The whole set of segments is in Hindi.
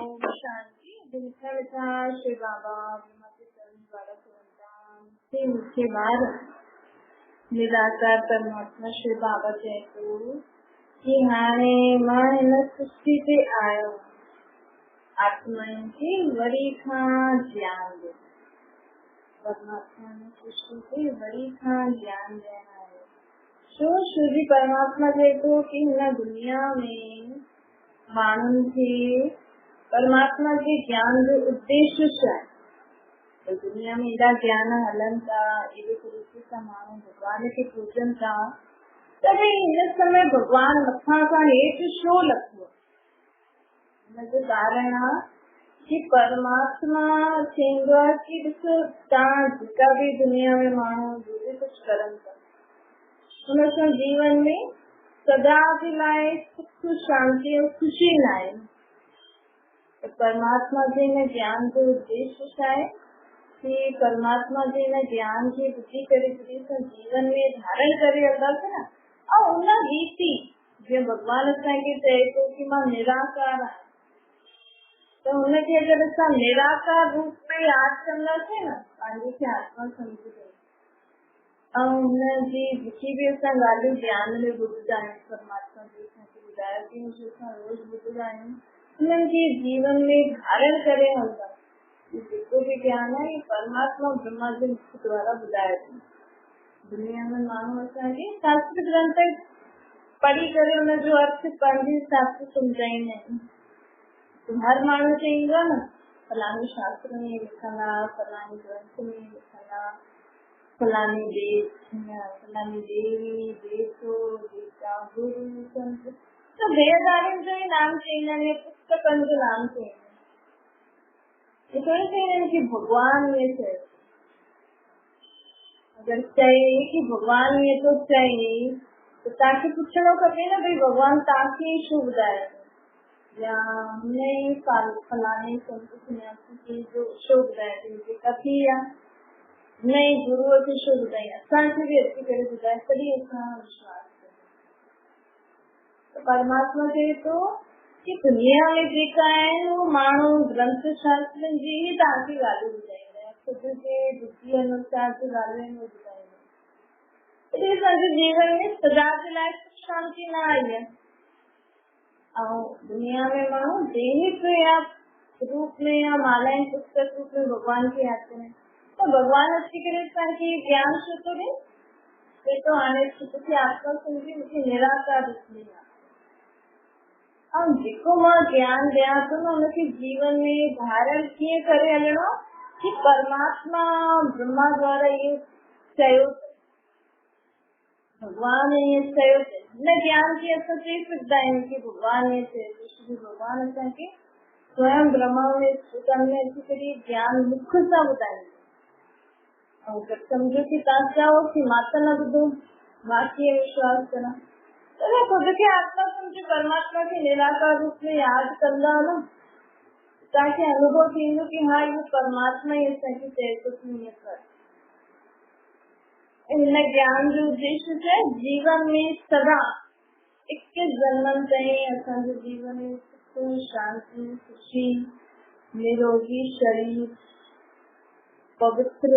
ओम शांति। दिखा विठा श्री बाबा के चरण द्वारा से मुख्य बार निराकार परमात्मा श्री बाबा चेतो कि हाणे मां हिन सृष्टि ते आयो आत्मा खे वरी खां ज्ञान दे। परमात्मा ने सृष्टि ते वरी खां ज्ञान ॾियण आयो। छो श्री परमात्मा चेतो कि हिन दुनिया में माण्हुनि खे परमात्मा के ज्ञान जो उद्देश्य छा आहे। तो दुनिया में एॾा ज्ञान हलन था, एॾे तरीक़े सां माण्हू भगवान खे पूजन था, त भई हिन समय भगवान मथां खां हेठि छो लथो। हिनजो कारण आहे कि परमात्मा चवंदो आहे कि ॾिसो तव्हां जेका बि दुनिया में माण्हू जो बि कुझु करनि था हुन सां जीवन में सदा जे लाइ सुख शांति और खुशी न आहे। तो परमात्मा जे हिन ज्ञान जो उद्देश्य छा आहे कि परमात्मा जे हिन ज्ञान खे ॿुधी करे जीवन में धारण करे हलंदासीं न, ऐं उन रीति जीअं भगवान असांखे चए थो कि मां निराकार आहियां, त हुनखे अगरि असां निराकार रूप में यादि कंदासीं न, पंहिंजे खे आत्मा सम्झी करे ऐं हुनजी जेकी बि असां ॻाल्हियूं ज्ञान में ॿुधंदा आहियूं, परमात्मा जी असांखे ॿुधायो कि असां रोज़ ॿुधंदा आहियूं, हुननि खे जीवन में धारण करे हलंदा। जेको बि ज्ञान आहे परमात्मा ब्रह्मा जे मुख द्वारा ॿुधायो थी। दुनिया में माण्हू असांखे शास्त्र ग्रंथ पढ़ी करे हुनजो अर्थ पंहिंजे हिसाब सां सम्झाईंदा आहिनि। तो हर माण्हू चईंदो आहे न फलाणे शास्त्र में लिखल आहे, फलाणे ग्रंथ में लिखल आहे, फलाणी देवी देवतो देवता गुरु संत, तो वेदारियुनि जो ई नाम चईंदा आहिनि, पुस्तकनि जो नाम चईंदा आहिनि। ये थोड़ी चईंदा आहिनि कि भगवान ये चए। अगर चए कि भगवान ये तो चए तो तव्हांखे पुछणो खपे न भई भगवान तव्हांखे छो ॿुधायो या हमने फलाणे संत सन्यासी खे छो ॿुधायो जेका थी आहे नई गुरूअ खे छो ॿुधाई, असांखे बि अची करे ॿुधाए तॾहिं असां विश्वास कयूं। परमात्मा चए थो कि दुनिया में जेका आहिनि उहो माण्हू ग्रंथ शास्त्र जी ही तव्हांखे ॻाल्हियूं ॿुधाईंदा आहिनि, ख़ुदि जे बुद्धि अनुसार जी ॻाल्हियूं ॿुधाईंदा आहिनि। तॾहिं असांजे जीवन में सदा जे लाइ सुख शांति न आई आहे। ऐं दुनिया में माण्हू दैनिक या रूप में या मालाएं पुस्तक रूप में भगवान खे यादि करें, तो भगवान अची करे असांखे ज्ञान छो थो ॾे। तो हाणे ख़ुदि खे आत्मा सम्झी मूंखे निराकार ॾिसणी आहे ऐं जेको मां ज्ञान ॾियां थो न हुनखे जीवन में धारण कीअं करे हलणो कि परमात्मा ब्रह्मा द्वारा इहो चयो, भगवान इहो चयो। हिन ज्ञान खे असां चई सघंदा आहियूं कि भगवान इहो चयो। श्री भगवान असांखे स्वयं ब्रह्मा में स्थितन में अची करे ज्ञान मुख सां ॿुधाईंदो। ऐं अगरि सम्झो कि तव्हां चओ कि मां त न ॿुधो, मां कीअं विश्वास कयां, तो ख़ुदि खे आत्मा सम्झी परमात्मा खे निराकार रूप में यादि कंदा न, तव्हांखे अनुभव थींदो कि हाँ इहो परमात्मा ई असांखे चए थो कि हीअं कर। हिन ज्ञान जो उद्देश्य छा आहे, जीवन में सदा 21 जन्मनि ताईं असांजे जीवन में सुख शांति खुशी निरोगी शरीर, पवित्र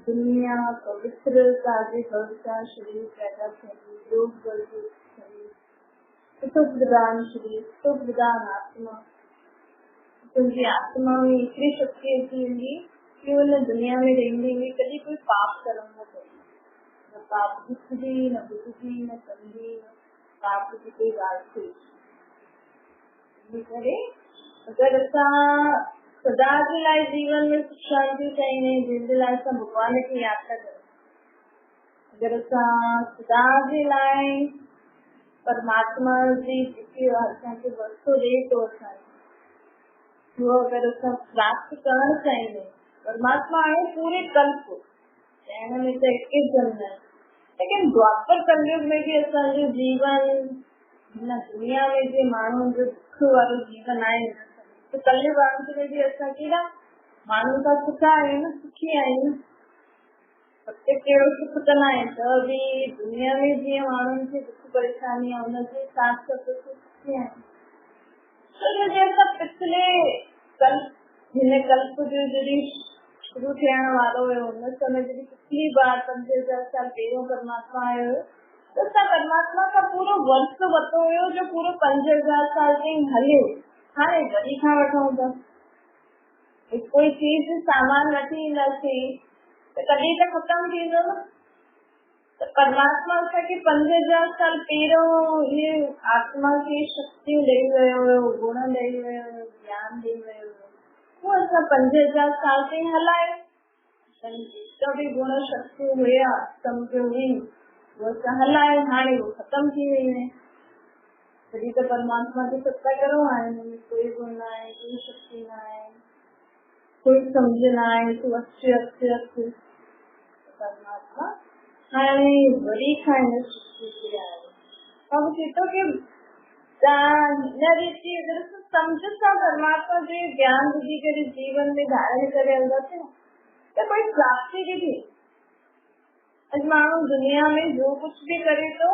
दुनिया, पवित्र ताजे भविष्य शरीर पैदा थिए, योग वर्जित शरीर, सुख प्रदान शरीर, सुख प्रदान आत्मा। तुझी आत्मा में इतनी शक्ति अची वेंदी कि उन दुनिया में रहेंगे कभी कोई पाप कर्म न करे, न पाप ॾिसदी न ॿुधदी न कंदी, पाप जी कोई ॻाल्हि थिए करे। अगरि असां सदा जे लाइ जीवन में सुख शांति चाहींदा आहियूं, जंहिंजे लाइ असां भगवान खे यादि था कयूं, अगरि असां सदा जे लाइ परमात्मा जी जेकी असांखे वस्तु ॾे थो असांखे वो अगरि असां प्राप्त करणु चाहींदा आहियूं, परमात्मा आहे पूरे कल्प चइण में त 21 जन्म आहे, लेकिन द्वापर कलयुग में भी असांजो जीवन हिन दुनिया में जे माण्हुनि जो दुख वारो जीवन आहे, तो कलयुग अंत में भी असां केॾा माण्हुनि खां सुठा आहियूं न, सुखी आहियूं। सत्य कहिड़ो सुख कंदा आहिनि त बि दुनिया में जीअं माण्हुनि खे दुख परेशानी आहे हुनजे हिसाब सां सुखी आहिनि। तो जैसा पिछले हिन कल्प जो जॾहिं शुरू थियण वारो हुयो हुन समय जॾहिं पिछली बार 5000 साल पहिरियों परमात्मा आयो हुयो त असां परमात्मा खां पूरो वर्ष वरितो हुयो जो पूरो 5000 साल ताईं हले। हाणे वरी खां वठूं था, कोई चीज सामान वठी ईंदासीं त कॾहिं त ख़तम थींदो न। त परमात्मा असांखे 5000 साल पहिरियों ये आत्मा खे शक्तियूं ॾेई वियो हुयो, गुण ॾेई वियो हुयो, ज्ञान ॾेई वियो हुयो, उहो असां 5000 साल ताईं हलाए। जेका बि गुण शक्तियूं हुया सम्झो हुई उहो असां हलाए, हाणे उहो ख़तम थी वियूं आहिनि। तॾहिं त परमात्मा खे सत्ता करो हाणे हुनमें कोई गुण न आहे, कोई शक्ति न आहे, कोई सम्झ न आहे, तूं अच परमात्मा हाणे वरी खां हिन सृष्टि ते आयो। अब चए थो कि हिन रीति अगरि असां सम्झ सां परमात्मा जो ज्ञान ॿुधी करे जीवन में धारण करे हलंदासीं त कोई प्राप्ति बि थिए। अॼु माण्हू दुनिया में जो कुछ भी करे तो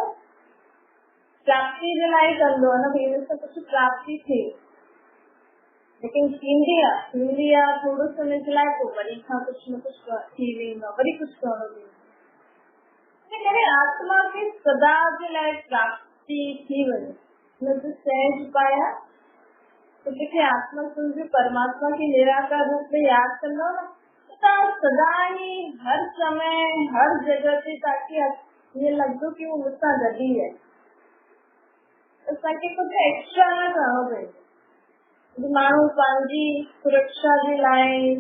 प्राप्ति जे लाइ कंदो आहे न, भई हिन सां कुझु प्राप्ति थिए, लेकिन थींदी आहे थोरो समय जे लाइ, पोइ वरी खां कुझु न कुझु थी वेंदो आहे, वरी कुझु करणो पवंदो। करे आत्मा खे सदा जे लाइ प्राप्ति थी वञे, हुनजो सहज पाया तो जेके आत्मा सम्झो परमात्मा के निराकार रूप में याद कंदो न त सदा ही हर समय हर जगह ते ताकि ये लॻंदो कि वो मुसां गॾु ही है। असांखे कुझु एक्स्ट्रा न करणो पवंदो। माण्हू पंहिंजी सुरक्षा जे लाइ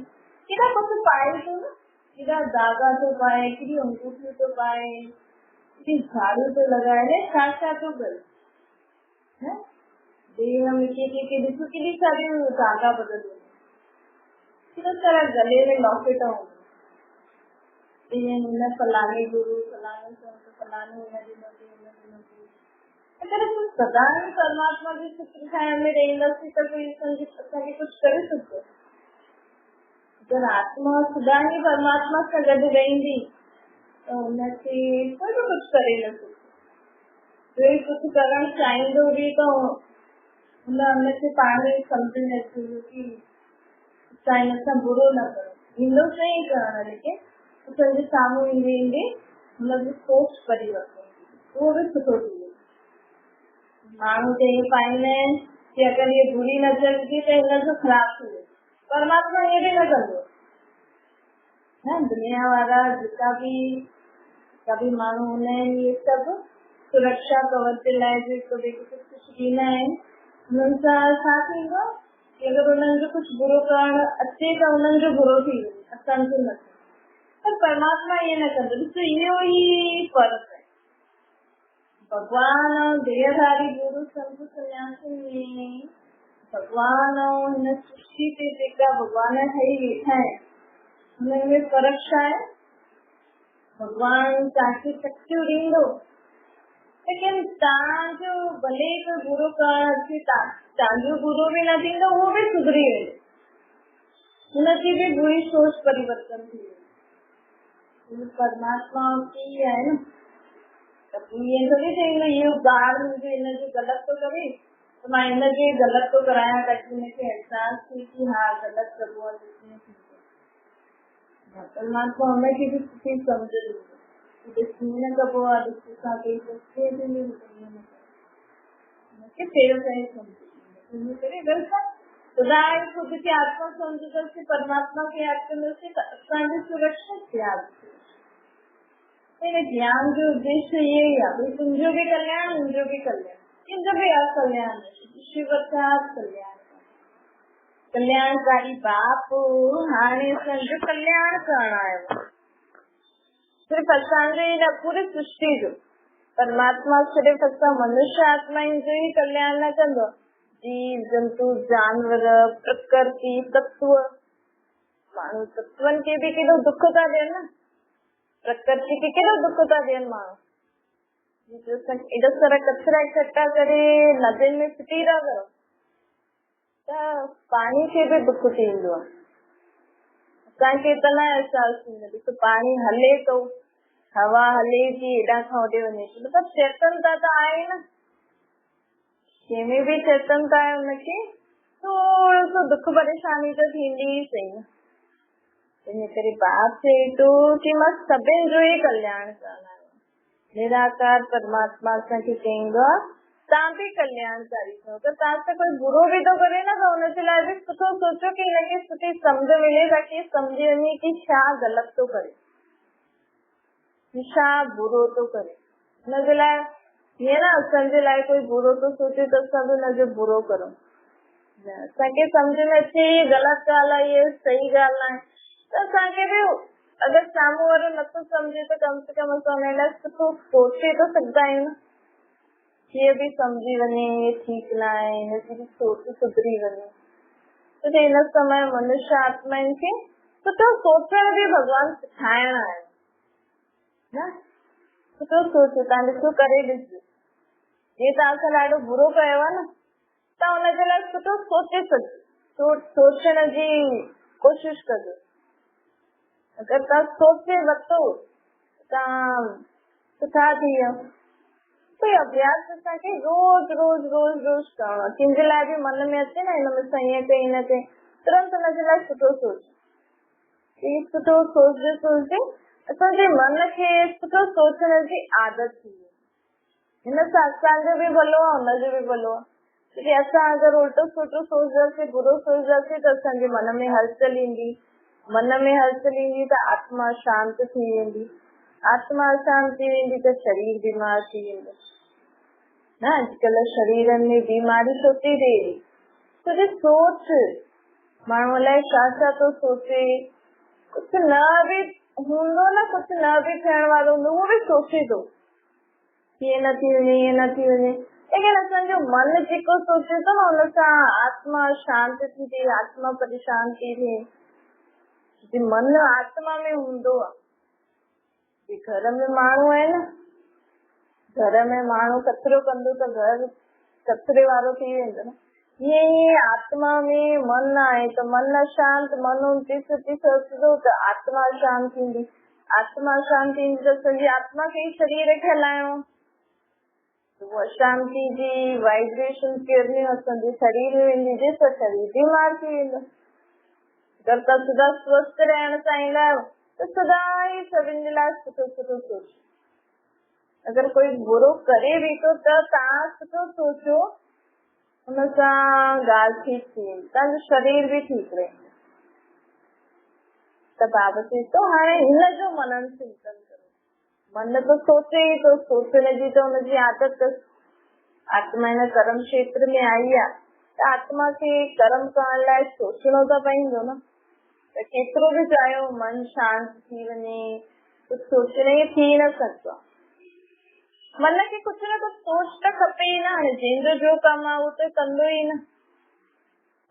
केॾा कुझु पाए थो न, केॾा धागा थो पाए, केॾी अंगूठियूं थो पाए, केॾी झाड़ू थो लॻाए, छा छा थो करे। देह में केॾी सारियूं धागा बदल, केॾो सारा गले में लॉकेट हिन फलाने गुरु फलाने संत फलाने अगर असां सदा ही परमात्मा जी चित्र ठाहिण में रहंदासीं त कोई असांखे कुझु करे सघंदो। अगर आत्मा सदा ही परमात्मा सां गॾु रहंदी त हुनखे कोई बि कुझु करे न सघंदो। कोई कुझु करणु चाहींदो बि त हुनखे पाण ई सम्झ में अचे कि असां हिन सां बुरो न करूं, ईंदो सही करणु, लेकिन असांजे साम्हूं ईंदे ईंदे हुनजी सोच परिवर्तन उहो बि सुठो थी वेंदो। माण्हू त इहे पाईंदा आहिनि कि अगरि ये बुरी नज़र थी त हिनजो ख़राब थी वेंदो, परमात्मा इहे बि न कंदो। दुनिया वारा जेका बि माण्हू हूंदा आहिनि इहे सभु सुरक्षा कवर जे लाइ जो हिक ॿिए खे कुझु ॾींदा आहिनि, हुननि सां छा थींदो कि अगरि हुननि जो कुझु बुरो करणु अचे त हुननि जो बुरो थी वञे, असांजो न थिए। पर परमात्मा इहे न कंदो। ॾिसो इहो ई फ़र्क़ु आहे भगवान ऐं देहधारी गुरु संत सन्यासी में। भगवान ऐं हिन सृष्टि ते जेका भगवान ठही वेठा आहिनि हुननि में फ़र्क़ु छा आहे? भगवान तव्हांखे शक्तियूं ॾींदो, लेकिन तव्हांजो भले कोई बुरो करणु अचे तव्हांजो बुरो बि न थींदो, उहो बि सुधरी वेंदो, हुनजी बि बुरी सोच परिवर्तन थी वेंदी। परमात्मा की आहे न, त ईअं थोरी चईंदो इहो ॿार मुंहिंजो हिनजो ग़लति थो करे त मां हिनखे ग़लति थो करायां ताकि हिनखे अहसास थिए कि हा ग़लति कबो आहे। परमात्मा हुनखे बि सुठी सम्झ ॾींदो, कीअं कबो आहे, ॾिसां कई पहिरियों सां ई सम्झ करे अगरि असां ख़ुदा ख़ुदि खे आत्मा सम्झंदासीं, परमात्मा खे यादि कंदासीं त असांजी सुरक्षा यादि ज्ञान जो उद्देश्य ये ही आहे, तुंहिंजो बि कल्याण मुंहिंजो बि कल्याण, कंहिंजो बि अकल्याण शिव कल्याण कल्याणकारी बाप हाणे असांजो कल्याण करणु आयो। सिर्फ़ु असांजो ई न, पूरी सृष्टि जो। परमात्मा सिर्फ़ु असां मनुष्य आत्माउनि जो ई कल्याण न कंदो, जीव जंतु जानवर प्रकृति तत्व, माण्हू तत्वनि खे बि केॾो दुख था ॾियनि न, प्रकृति खे केॾो दुख था ॾियनि माण्हू। एॾा सारा कचरा इकट्ठा करे नदियुनि में फिटी था करो त पाणी खे बि दुख थींदो आहे। असांखे त न अहसास थींदो, ॾिसो पाणी हले थो, हवा हले थी, हेॾां खां होॾे वञे थी, मतिलबु चेतनता त आहे न, कंहिंमें बि चेतनता आहे, हुनखे थोरो सो दुख परेशानी तो थींदी ही सही न। इन करे बाप चए थो कि मां सभिनि जो ई कल्याण करणु आहियां। निराकार परमात्मा असांखे चईंदो आहे तव्हां बि कल्याणकारी थियो, त तव्हां सां कोई बुरो बि थो करे न त हुनजे लाइ बि सुठो सोचो कि हिनखे सुठी सम्झ मिले ताकि सम्झी वञे कि छा ग़लति थो करे, छा बुरो थो करे। हुनजे लाइ हीअं न असांजे लाइ कोई बुरो थो सोचे त असां बि हुनजो बुरो करूं। असांखे सम्झ में अचे ग़लति ॻाल्हि आहे, इहा सही ॻाल्हि आहे, त असांखे बि अगरि साम्हूं वारो नथो सम्झे त कम से कम असां हुन लाइ सुठो सोचे त सघंदा आहियूं, हीअ बि सम्झी वञे हे ठीकु न आहे, हिनजी बि सोच सुधरी वञे। त हिन समय मनुष्य आत्माउनि खे सुठो सोचण बि भॻवान सिखाइण आयो न। सुठो सोच, तव्हां ॾिसो करे ॾिसो, जे तव्हां सां ॾाढो बुरो कयो आहे न तव्हां हुनजे लाइ सुठो सोचे सघो, सोचण जी कोशिशि कजो। अगरि तव्हां सोचे वरितो तव्हां सुठा थी विया। कोई अभ्यास असांखे रोज़ रोज़ रोज़ रोज़ करणो आहे। कंहिंजे लाइ बि मन में अचे न हिन में ईअं कई न कई, तुरंत हुनजे लाइ सुठो सोच। सुठो सोचते सोचते असांजे मन खे सुठो सोचण जी आदत थी वई। हिन सां असांजो बि भलो आहे, हुनजो बि भलो आहे। छोकी असां अगरि उल्टो सुठो सोचंदासीं, बुरो सोचंदासीं त असांजे मन में हलचल ईंदी, मन में हलचल ईंदी त आत्मा शांत थी वेंदी, आत्मा अशांत थी वेंदी त शरीर बीमार थी वेंदो न। अॼुकल्ह शरीरनि में बीमारी छो थी थिए? छोकी सोच, माण्हू अलाए छा छा थो सोचे, कुझु न बि हूंदो न, कुझु न बि थियण वारो हूंदो उहो बि सोचे थो हीअं न थी वञे, हीअं न थी वञे। लेकिन असांजो मन जेको सोचे थो न हुन सां आत्मा शांत थी थिए, आत्मा परेशान थी थिए। मन आत्मा में हूंदो आहे। घर में माण्हू आहे न, घर में माण्हू कचिरो कंदो त घर कचिरे वारो थी वेंदो न। ईअं ई आत्मा में मन आहे त मन अशांत, मन उल्टी सुठी सोचंदो त आत्मा अशांत थींदी, आत्मा अशांत थींदी त सॼी आत्मा खे शरीर खे हलाइणो, वो अशांति जी वाइब्रेशन किरणियूं असांजे शरीर में वेंदी जंहिंसां शरीर बीमार थी वेंदो। अगरि तव्हां सदा स्वस्थ रहण चाहींदा आहियो त सदा ई सभिनि जे लाइ सुठो सुठो सोचो। अगरि कोई बुरो करे बि थो त तव्हां सुठो सोचो, हुन सां ॻाल्हि ठीकु थी वेंदी, तव्हांजो शरीर बि ठीकु रहंदो। त बाबा चए थो हाणे हिनजो मनन चिंतन करो। मन तो सोचे ही तो, सोचने जी तो हुनजी आदत अथसि। आत्मा हिन कर्म क्षेत्र में आई आहे त आत्मा खे कर्म करण लाइ सोचणो त पवंदो न। त केतिरो बि चाहियो मन शांत थी वञे, कुझु सोचणे थी न सघंदो। मन खे कुझु न कुझु सोच त खपे ई न। हाणे जंहिंजो जो कमु आहे उहो त कंदो ई न,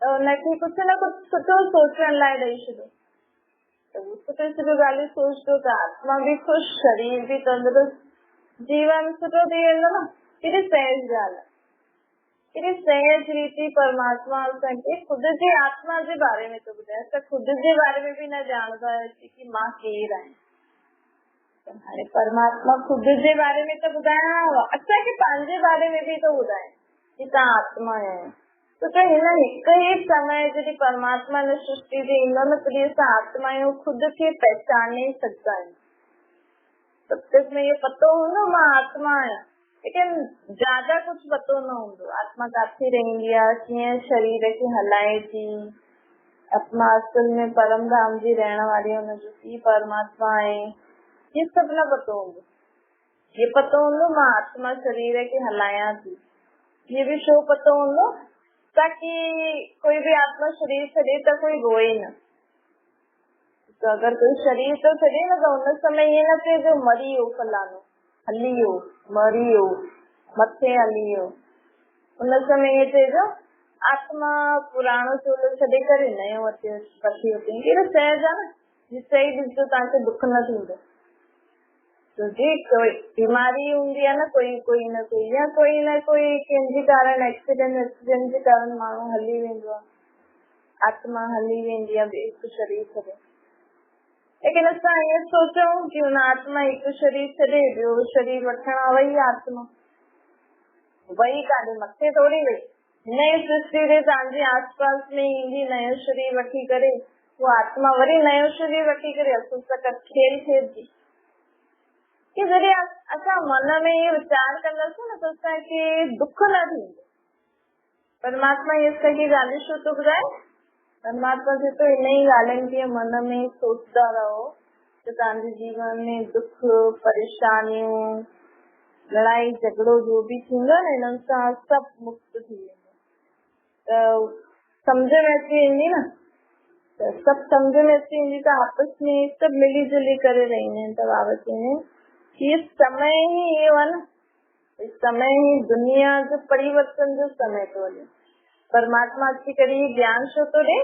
त हुनखे कुझु न कुझु सुठो सोचण लाइ ॾेई छॾो। सुठियूं सुठियूं ॻाल्हियूं सोचो त आत्मा बि ख़ुशि, शरीर बि तंदुरुस्त, जीवन सुठो थी वेंदो न। केॾी सहज ॻाल्हि आहे, केॾी सहज रीति परमात्मा असांखे ख़ुदि जी आत्मा जे बारे में थो ॿुधाए। असां ख़ुदि जे बारे में बि न ॼाणंदा आहियूं कि मां केरु आहियां। हाणे परमात्मा ख़ुदि जे बारे में त ॿुधाइणो आहे, असांखे पंहिंजे बारे में बि थो ॿुधाए कि तव्हां आत्मा आहियो। तो हिन हिकु ई समय जॾहिं परमात्मा ने सृष्टि जे ईंदो न तॾहिं असां आत्मा आहियूं, ख़ुदि खे पहचाने सघंदा आहियूं। तब तक में ये पतो हूंदो मां आत्मा आहियां, लेकिन ज्यादा कुझु पतो न हूंदो आत्मा किथे रहंदी आहे, कीअं शरीर खे हलाए थी। आत्मा असल में परम धाम जी रहण वारी है, हुनजो पीउ परमात्मा आहे, ये सभु न पतो हूंदो। ये पतो हूंदो मां आत्मा शरीर खे हलायां थी। ये भी छो पतो हूंदो ताकि कोई भी आत्मा शरीर छॾे त कोई रोए न। तो अगर कोई शरीर तो छॾे न त हुन समय ये न थिए जो मरी वियो फलानो, हली वियो, मरी वियो, मथे हली वियो। हुन समय ये थिए जो आत्मा पुराणो चोलो छॾे करे नयो अचे वठी अचे। कहिड़ो सहज आहे न, जिते ई ॾिसो तव्हांखे दुख न थींदो। छोकी कोई बीमारी हूंदी आहे न, कोई न कोई या कोई न कोई कंहिंजे कारण एक्सीडेंट जे कारण माण्हू हली वेंदो आहे, आत्मा हली वेंदी आहे हिकु शरीर छॾे। लेकिन असां ईअं सोचूं कि हुन आत्मा हिकु शरीर छॾे ॿियो शरीर वठण वई आत्मा, वई काॾे मथे थोरी वई, नई सृष्टि रे तव्हांजे आसपास में ईंदी, नयो शरीर वठी करे वो आत्मा वरी नयो शरीर वठी करे असुर सां खेल खेॾंदी। कि जॾहिं असां मन में ये विचार कंदासीं न त असांखे दुख न थींदो। परमात्मा ये सॼी ॻाल्हियूं छो थो ॿुधाए? परमात्मा चए थो इन ई ॻाल्हियुनि खे मन में सोचदा रहो त तव्हांजे जीवन में दुख, परेशानियूं, लड़ाई झगड़ो जो भी थींदो न, इन्हनि सां सभु मुक्त थी वेंदो। त सम्झ में अची वेंदी न, त सभु सम्झ में अची वेंदी त आपस में सभु मिली जुली करे रहंदा आहिनि। त बाबा चवंदा आहिनि कि ये समय ही ये हुआ न, इस समय ही दुनिया जो परिवर्तन जो समय तो वञे। परमात्मा अची करे ज्ञान छो थो ॾे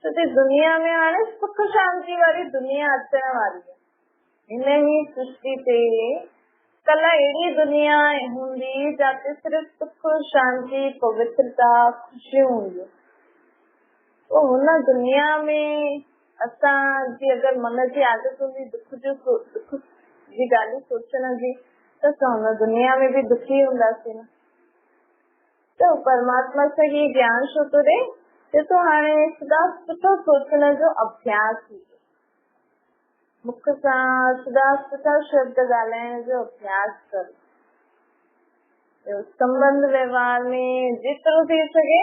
त दुनिया में हाणे सुख शांति वारी दुनिया अचण वारी आहे। हिन ही सृष्टि ते कल अहिड़ी दुनिया हूंदी जिते सिर्फ़ सुख शांति पवित्रता खुशियूं हूंदियूं। तो हुन दुनिया में असांजी अगरि मन जी आदत हूंदी दुख जी ॻाल्हियूं सोचण जी, त असां हुन दुनिया में भी दुखी हूंदासीं न। तो परमात्मा सां ही ज्ञान छो थो ॾे? तो हाणे सदा सुठो सोचण जो अभ्यास हुजे, मुख सां सदा सुठा शब्द ॻाल्हाइण जो अभ्यास करो। संबंध व्यवहार में जेतिरो थी सघे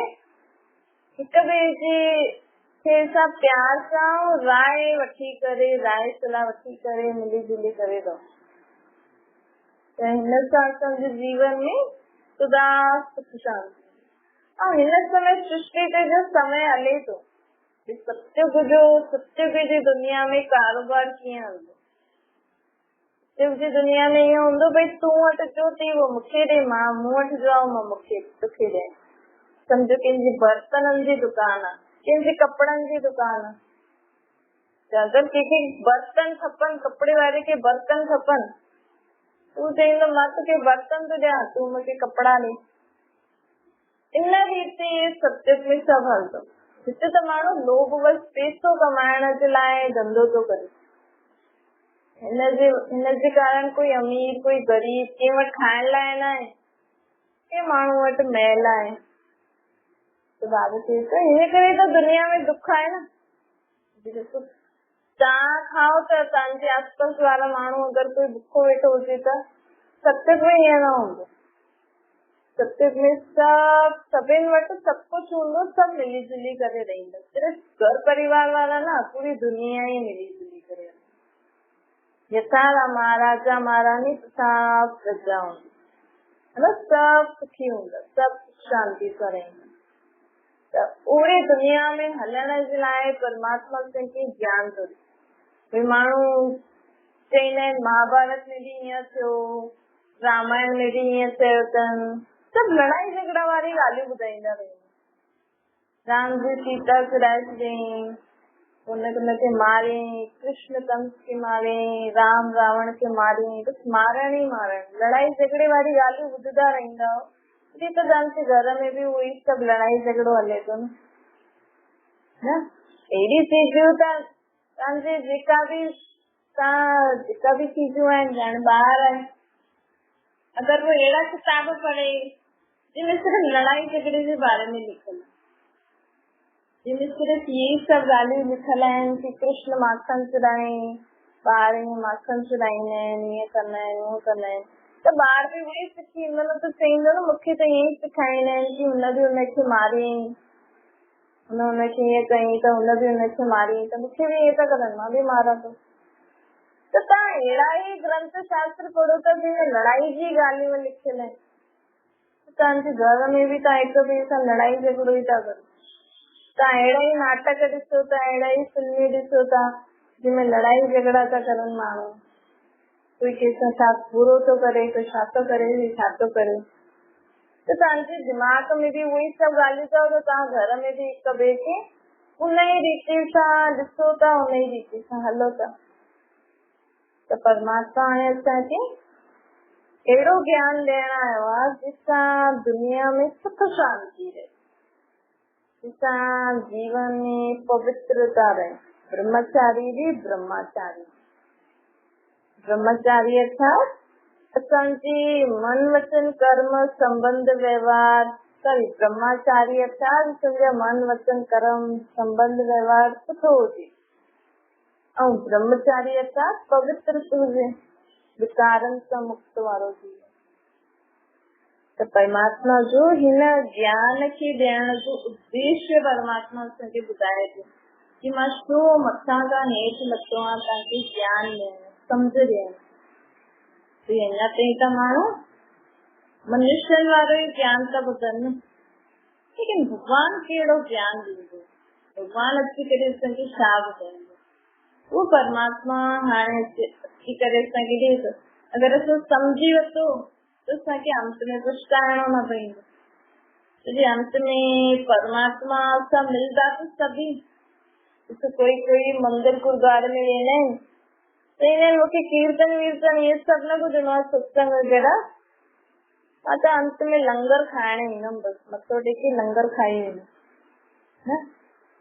हिक ॿिए जे सां प्यार सां राय वठी करे, राय सलाह वठी करे मिली जुली करे रहो। त हिन सां असांजे जीवन में सदा सुख शांति। और हिन समय सृष्टि ते जो समय हले थो, सत्युग जी दुनिया में कारोबार कीअं हलंदो? सत्युग जी दुनिया में ईअं हूंदो भई तूं वटि जो थी वो मूंखे ॾे, मां मूं वटि जो आहे मां तोखे ॾियां। सम्झो कंहिंजी बर्तननि जी दुकान आहे, कंहिंजी कपिड़नि जी दुकान आहे, त अगरि कंहिंखे बर्तन खपनि, कपिड़े वारे खे बर्तन खपनि, तूं चईंदो मां तोखे बर्तन थो ॾियां, तूं मूंखे कपिड़ा ॾे। इन रीति सत्युग में सभु हलंदो। हिते त माण्हू लोभ बस पैसो कमाइण जे लाइ धंधो थो करे। हिनजे कारण कोई अमीर कोई गरीब, कंहिं वटि खाइण लाइ न आहे, कंहिं माण्हू वटि महल आहे। त बाबा चए थो हिन करे त दुनिया में दुख आहे न। तव्हां खाओ त तव्हांजे आसपास वारा माण्हू अगरि कोई बुखो वेठो हुजे त सत्युग में ईअं न हूंदो। सत्युग में सभिनि वटि सभु कुझु हूंदो, सभु मिली जुली करे रहंदा। सिर्फ़ घर परिवार वारा न, पूरी दुनिया ही मिली जुली करे। यथा राजा महारानी तथा प्रजा हूंदी है न, सभु सुखी हूंदा, सभु शांति सां रहंदा। त पूरी दुनिया में हलण जे लाइ परमात्मा कंहिंखे ज्ञान थो ॾे। भई माण्हू चईंदा आहिनि महाभारत में भी ईअं थियो, रामायण में भी ईअं थियो अथनि, सभु लड़ाई झगड़ा वारी ॻाल्हियूं ॿुधाईंदा रहंदा। राम जी सीता छुड़ाए छॾियईं, हुनखे मारियईं, कृष्ण कंस खे मारियईं, राम रावण खे मारियईं, बसि मारण ही मारण, लड़ाई झगड़े वारी ॻाल्हियूं ॿुधंदा रहंदा। त तव्हांजे घर में भी उहो ई सभु लड़ाई झगड़ो हले थो न। अहिड़ी चीजूं त तव्हांजे जेका भी चीजूं आहिनि, ॼण ॿार आहे अगरि वो अहिड़ा किताब पढ़े जिनमें सिर्फ लड़ाई झगड़े जे बारे में लिखल, जिनमें सिर्फ ये सब ॻाल्हियूं लिखल आहिनि कि कृष्ण माखन चुराईं, ॿार माखन चुराईंदा आहिनि, ईअं कंदा आहिनि, उहो कंदा आहिनि, त ॿार बि उहे सिखी वेंदो न। त चईंदो न मूंखे त ईअं ई सेखारींदा आहिनि कि हुन बि हुनखे मारियईं, हुनखे ईअं कयईं त हुन बि हुनखे मारियईं, त मूंखे बि ईअं था करनि, मां बि मारां थो। त तव्हां अहिड़ा ई ग्रंथ शास्त्र पढ़ो था जंहिंमें लड़ाई जी ॻाल्हियूं लिखियल आहिनि। तव्हांजे घर में भी तव्हां हिक ॿिए सां लड़ाई झगड़ो ई था करो। तव्हां अहिड़ा ई नाटक ॾिसो था, अहिड़ा ई फिल्मूं ॾिसो था जंहिंमें लड़ाई झगड़ा था करनि माण्हू, कोई कंहिंसां छा बुरो थो करे, कोई छा थो करे, छा थो करे। त तव्हांजे दिमाग़ में भी उहे सभु ॻाल्हियूं अथव, त तव्हां घर में भी हिक ॿिए खे उन ई रीति सां ॾिसो था, उन ई रीति सां हलो था। त परमात्मा हाणे असांखे अहिड़ो ज्ञान ॾियण आयो आहे जिसां दुनिया में सुख शांति रहे, जिसां जीवन में पवित्रता रहे। ब्रह्मचारी भी ब्रह्मचारी, ब्रह्मचारी अर्थात असांजी मन वचन कर्म संबंध व्यवहार सॉरी ब्रह्मचारी था तुंहिंजा मन वचन कर्म संबंध व्यवहार सुठो हुजे ऐं ब्रह्मचारी था पवित्र हुजे विकारनि सां मुक्त वारो थी। त परमात्मा जो हिन ज्ञान खे ॾियण जो उद्देश्य परमात्मा असांखे ॿुधाए थो कि मां छो मथां खां हेठि लथो आहियां तव्हांखे ज्ञान ॾियण सम्झ ॾियण। अञा ताईं त माण्हू मनुष्यनि वारो ई ज्ञान था ॿुधनि, लेकिन भगवान कहिड़ो ज्ञान ॾींदो, भगवान अची करे असांखे छा ॿुधाईंदो, उहो परमात्मा हाणे अची करे असांखे ॾिए थो। अगरि असां सम्झी वरितो तो असांखे अंत में पछताइणो न पवंदो। जे अंत में परमात्मा सां मिलंदा तो सभी, कोई मंदिर गुरुद्वारे में वेंदा आहिनि त इन्हनि मूंखे कीर्तन वीर्तन इहे सभु न ॿुधणो आहे, सत्संग वग़ैरह। मां त अंत में लंगर खाइण ईंदमि, बसि मथो टेके लंगर खाई वेंदमि।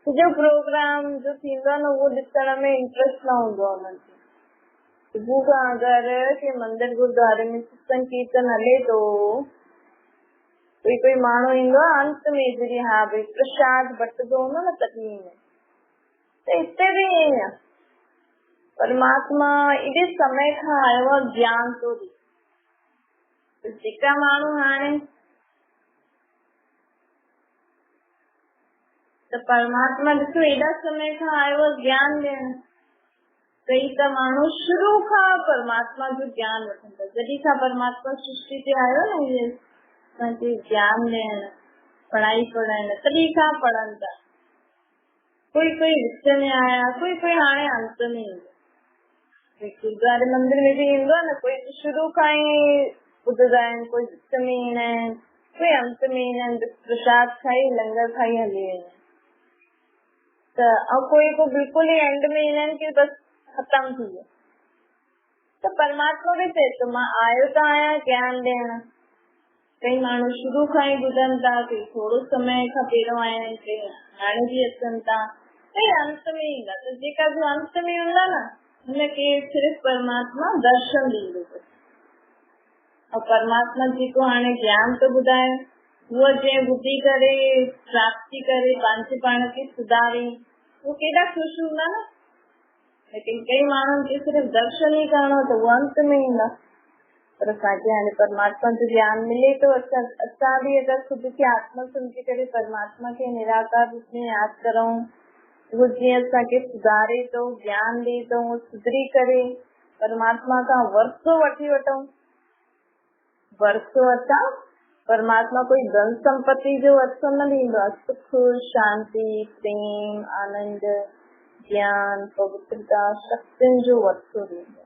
जो प्रोग्राम जो थींदो आहे न उहो ॾिसण में इंट्रस्ट न हूंदो आहे उन्हनि खे। सुबुह खां अगरि मंदिर गुरुद्वारे में सत्संग कीर्तन हले तो कोई माण्हू ईंदो आहे अंत में जॾहिं हा भई प्रसाद बटंदो हूंदो न तॾहिं में, त हिते बि ईअं आहे परमात्मा एॾे समय खां आयो आहे ज्ञान तो ॾे। जेका माण्हू हाणे त परमात्मा ॾिसो एॾा समय खां आयो आहे ज्ञान ॾियण, कई त माण्हू शुरू खां परमात्मा जो ज्ञान वठंदा, जॾहिं खां परमात्मा सृष्टि ते आयो न असांखे ज्ञान ॾियण पढ़ाई पढ़ाइण तॾहिं खां पढ़नि था। कोई विच में आया, कोई हाणे अंत में ईंदो, गुरुद्वारे मंदिर में बि ईंदो आहे न, कोई शुरू खां ई ॿुधंदा आहिनि, कोई विच में ईंदा आहिनि, कोई अंत में ईंदा आहिनि, प्रसाद खाई लंगर खाई हली वेंदा आहिनि। त कोई बिल्कुलु ई एंड में ईंदा आहिनि कि बसि खत्म थी वियो। त परमात्मा बि चए थो मां आयो त आहियां ज्ञान ॾियण। कई माण्हू शुरू खां ई ॿुधनि था, कई थोरो समय खां पहिरियों आया आहिनि, कई हाणे बि अचनि था, कई अंत में ईंदा। त जेका जो अंत में हूंदा न हुनखे सिर्फ़ु परमात्मा दर्शन ॾींदो। ऐं परमात्मा जेको हाणे ज्ञान थो ॿुधाए उहो जंहिं ॿुधी करे प्राप्ति करे पंहिंजे पाण खे सुधारे उहो केॾा ख़ुशि हूंदा न। लेकिन कई माण्हुनि खे सिर्फ़ु दर्शन ई करणो त उहो अंत में ईंदा। पर असांखे हाणे परमात्मा जो ज्ञान मिले तो, असां बि अगरि ख़ुदि खे आत्मा सम्झी करे परमात्मा खे निराकार रूप में यादि करूं, उहो जीअं असांखे सुधारे थो, ज्ञान ॾे थो, सुधरी करे परमात्मा खां वरसो वठी वठूं। वरसो असां परमात्मा कोई धन संपत्ति जो वरसो न ॾींदो आहे, सुख शांति प्रेम आनंद ज्ञान पवित्रता शक्तियुनि जो वरसो ॾींदो।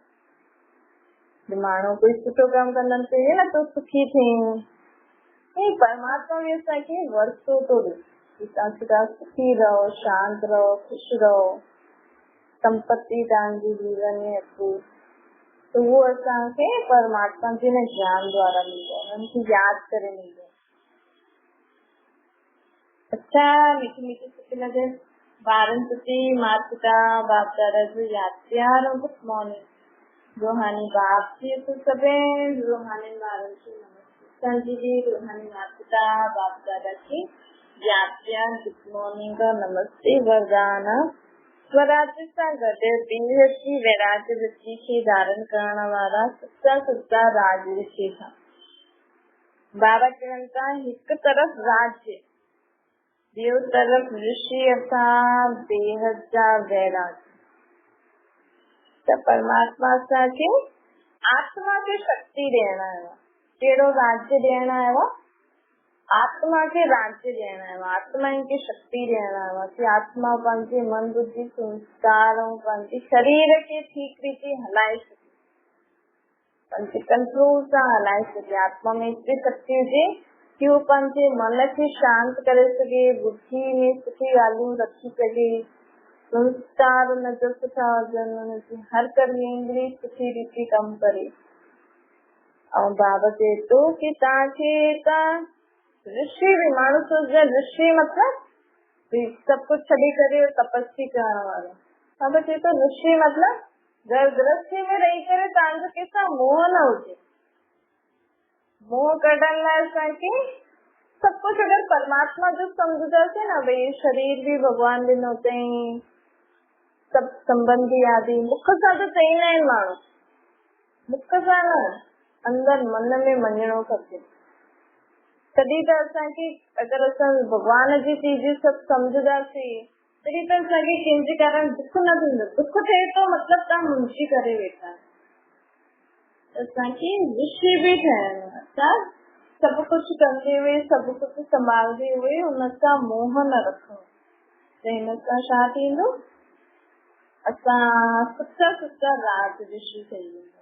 माण्हू कोई सुठो कमु कंदनि त न तो सुखी थियनि, परमात्मा बि असांखे वरसो थो ॾे, तव्हां सदा सुखी रहो, शांत रहो, ख़ुशि रहो, संपत्ति तव्हांजी जीवन में अचे। त उहो असांखे परमात्मा जे न ज्ञान द्वारा मिलंदो आहे, उनखे यादि करे मिलंदो आहे। अच्छा मीठी मीठी सुठी लॻे ॿारनि प्रति माता पिता बाप दादा जो यादि प्यार और गुड मॉर्निंग। रूहानी बाप जी तो सभी रूहानी ॿारनि खे नमस्ते। संजी जी रूहानी माता पिता बाप दादा की यादि प्यार गुड मॉर्निंग और नमस्ते। वरदान स्वराज सां गॾु बीहर जी वैराग्य वृत्ति खे धारण करण वारा सच्चा राज ऋषि था। बाबा चवनि था हिकु तरफ़ राज्य ॿियो तरफ़ ऋषि असां बेहद जा वैराग्य। त परमात्मा असांखे आत्मा खे शक्ति ॾियण आयो आहे। कहिड़ो राज्य ॾियण आयो आहे? आत्मा खे राज्य ॾियण आयो आहे, आत्मा खे शक्ति ॾियण आयो आहे कि आत्मा पंहिंजे मन बुद्धि संस्कार ऐं पंहिंजे शरीर खे ठीक रीति हलाए सघे, पंहिंजे कंट्रोल सां हलाए सघे। आत्मा में एतिरी शक्ति हुजे कि वो पंहिंजे मन खे शांत करे सघे, बुद्धि में सुठी ॻाल्हियूं रखी सघे, संस्कार उन जो सुठा हुजनि, उनजी हर कर्मेंद्री सुठी रीति कमु करे। ऐं बाबा चए थो कि तव्हांखे त ऋषि बि माण्हू सोचदा ऋषि मतिलबु सभु कुझु छॾी करे तपस्वी करण वारो। बाबा चए थो ऋषि मतिलबु घर गृहस्थी में रही करे तव्हांजो कंहिंसां मोह न हुजे। मोह कढण लाइ असांखे सब कुछ अगर परमात्मा जो समझदासे ना भाई, शरीर भी भगवान दिन होते हैं, सब संबंधी आदि मुख सा तो चईंदा आहिनि माण्हू, मुख सां न, अंदर मन में मञणो खपे। तॾहिं त असांखे, अगर असां भगवान जी चीज सभु समझदासीं तॾहिं त असांखे कंहिंजे कारण दुख न थींदो। दुख थिए तो मतलब तव्हां मुंझी करे वेठा, असांखे विषय बि ठहणो आहे। छा? सब कुछ कंदे हुए, सब कुछ संभालते हुए उनसां मोह न रखो, त हिन सां छा थींदो, असां सुठा सुठा राज ऋषि ठही वेंदा।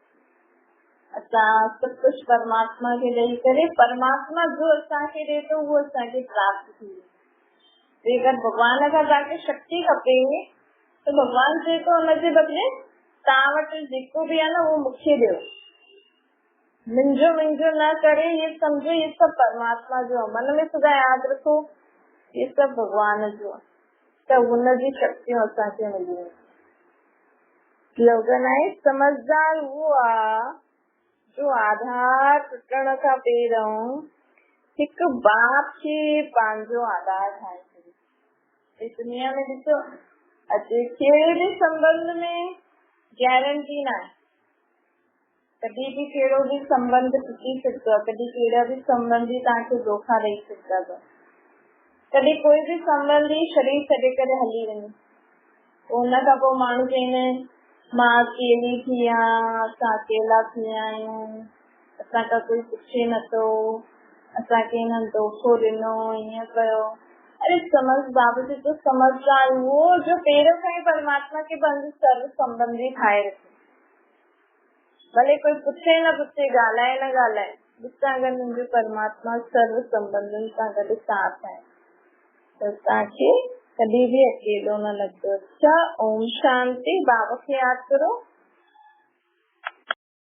असां सब कुछ परमात्मा खे ॾेई करे, परमात्मा जो असांखे ॾे थो उहो असांखे प्राप्त थी वेंदो। अगर भगवान खां तव्हांखे शक्ति खपे त भगवान चए थो हुनजे बदिले तव्हां वटि जेको बि आहे न उहो मूंखे ॾियो। मुंहिंजो मुंहिंजो न करे, ये समझो ये सब परमात्मा जो आहे। मन में सदा यादि रखो ये सब भगवान जो आहे, त हुनजी शक्तियूं असांखे मिली। स्लोगन आहे, समझदार उहो आहे जो आधार टुटण खां पहिरियों हिकु बाप खे पंहिंजो आधार ठाहे छॾे। इस दुनिया में ॾिसो, अॼु कहिड़े बि संबंध में गारंटी न आहे, कॾहिं बि कहिड़ो बि संबंध टुटी सघंदो आहे, कॾहिं कहिड़ा बि संबंधी तव्हांखे धोखा ॾेई सघंदा अथव, कॾहिं कोई बि संबंधी शरीर छॾे करे हली वञे, हुन खां पोइ माण्हू चवंदा आहिनि मां अकेली थी आहियां, असां अकेला थी विया आहियूं, असांखां कोई पुछे नथो, असांखे हिननि धोखो ॾिनो, ईअं कयो। अरे समझ बाबू जी तो समझदार वो जो पहिरियों खां ई परमात्मा खे पंहिंजो सर्व संबंधी ठाहे रखे, भले कोई पुछे न पुछे, ॻाल्हाए न ॻाल्हाए, ॾिसां अगरि मुंहिंजो परमात्मा सर्व संबंधनि सां गॾु साथ आहे त असांखे कॾहिं बि अकेलो न लॻंदो। अच्छा, ओम शांति। बाबा खे यादि करो।